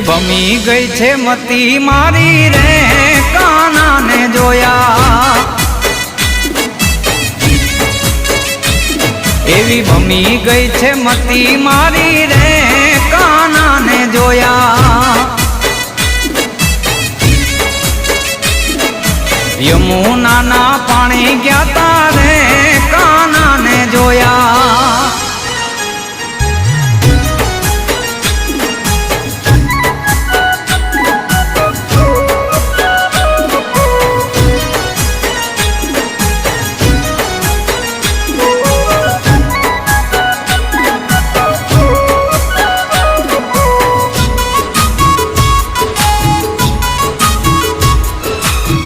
એવી ભમી ગઈ છે મતી મારી રે કાનાને જોયા એવી ભમી ગઈ છે મતી મારી રે કાનાને જોયા યમુનાના પાણી ગયા તા રે કાનાને જોયા